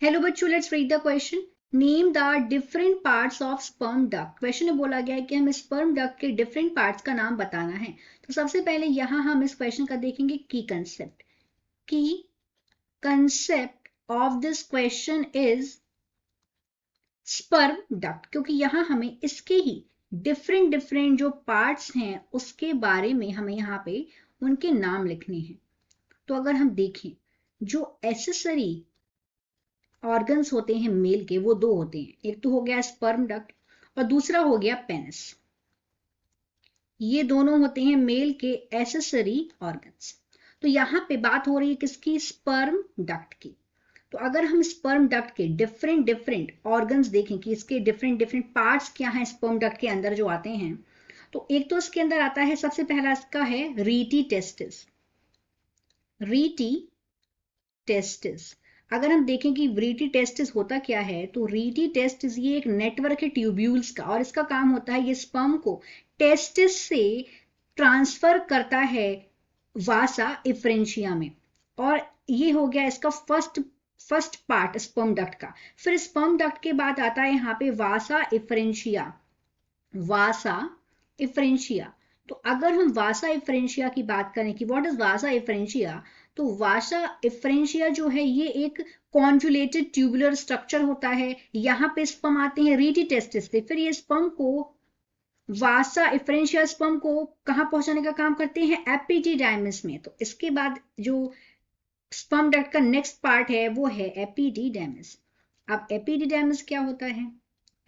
Hello बच्चों, let's read the question. Name the different parts of sperm duct. Question में बोला गया है कि हमें स्पर्म डक्ट के डिफरेंट पार्ट्स का नाम बताना है। तो सबसे पहले यहां हम इस क्वेश्चन का देखेंगे की कंसेप्ट। की concept of this question is sperm duct, क्योंकि यहां हमें इसके ही डिफरेंट डिफरेंट जो पार्ट्स हैं उसके बारे में हमें यहाँ पे उनके नाम लिखने हैं। तो अगर हम देखें, जो एसेसरी ऑर्गन्स होते हैं मेल के, वो दो होते हैं। एक तो हो गया स्पर्म डक्ट और दूसरा हो गया पेनिस। ये दोनों होते हैं मेल के एसेसरी ऑर्गन्स। तो यहां पे बात हो रही है किसकी? स्पर्म डक्ट की। तो अगर हम स्पर्म डक्ट के डिफरेंट डिफरेंट ऑर्गन्स देखें कि इसके डिफरेंट डिफरेंट पार्ट्स क्या हैं स्पर्म डक्ट के अंदर जो आते हैं, तो एक तो इसके अंदर आता है, सबसे पहला इसका है रीटी टेस्टिस। Rete testis. अगर हम देखें कि रीटी टेस्टिस होता क्या है, तो रीटी टेस्टिस ये एक नेटवर्क है ट्यूब्यूल्स का, और इसका काम होता है ये स्पर्म को टेस्टिस से ट्रांसफर करता है वासा इफ्रेंशिया में। और ये हो गया इसका फर्स्ट पार्ट स्पर्म डक्ट का। फिर स्पर्म डक्ट के बाद आता है यहाँ पे वासा इफ्रेंशिया। वासा इफ्रेंशिया। तो अगर हम वासा इफ्रेंशिया की बात करें कि व्हाट इज वासा इफ्रेंशिया, तो वासा इफ्रेंशिया जो है ये एक कॉन्जुलेटेड ट्यूबुलर स्ट्रक्चर होता है। यहाँ पे स्पर्म आते हैं रीटी टेस्टिस से, फिर ये स्पर्म को वासा इफ्रेंशिया स्पर्म को कहाँ पहुंचाने का काम करते हैं? एपिडिडाइमिस में। तो इसके बाद जो स्पर्म डक्ट का नेक्स्ट पार्ट है वो है एपिडिडाइमिस। अब एपिडिडाइमिस क्या होता है?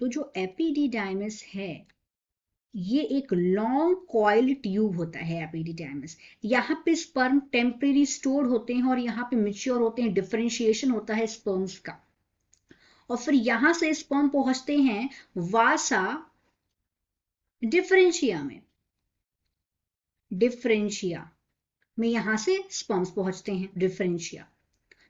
तो जो एपिडिडाइमिस है ये एक लॉन्ग कॉइल ट्यूब होता है एपिडिडाइमिस। यहाँ पे स्पर्म टेम्परेरी स्टोर्ड होते हैं और यहाँ पे मैच्योर होते हैं, डिफरेंशिएशन होता है स्पर्म्स का। और फिर यहां से स्पर्म पहुंचते हैं वासा डिफरेंशिया में। डिफरेंशिया में यहां से स्पर्म्स पहुंचते हैं डिफरेंशिया।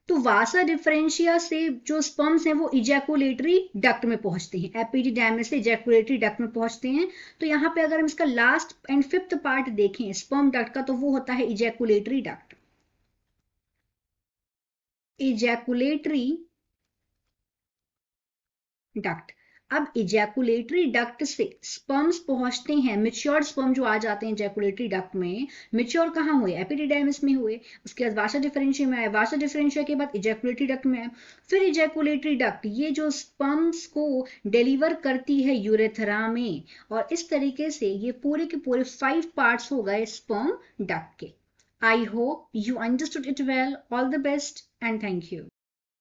तो वासा डिफरेंशिया से जो स्पर्म्स हैं वो इजैकुलेटरी डक्ट में पहुंचते हैं, एपिडिडाइमिस से इजैकुलेटरी डक्ट में पहुंचते हैं। तो यहां पे अगर हम इसका लास्ट एंड फिफ्थ पार्ट देखें स्पर्म डक्ट का, तो वो होता है इजैकुलेटरी डक्ट। Ejaculatory duct. अब इजैकुलेटरी डक्ट से स्पर्म्स पहुंचते हैं, मैच्योर्ड स्पर्म जो आ जाते हैं इजैकुलेटरी डक्ट में। मैच्योर कहाँ हुए? एपिडिडाइमिस में हुए। उसके बाद वासा डिफरेंशिया में आए, वासा डिफरेंशिया के बाद इजैकुलेटरी डक्ट में आए। फिर इजैकुलेटरी डक्ट ये जो स्पर्म्स को डिलीवर करती है यूरेथ्रा में। और इस तरीके से ये पूरे के पूरे 5 पार्ट्स हो गए स्पर्म डक्ट के। I hope you understood it well. All the best and thank you.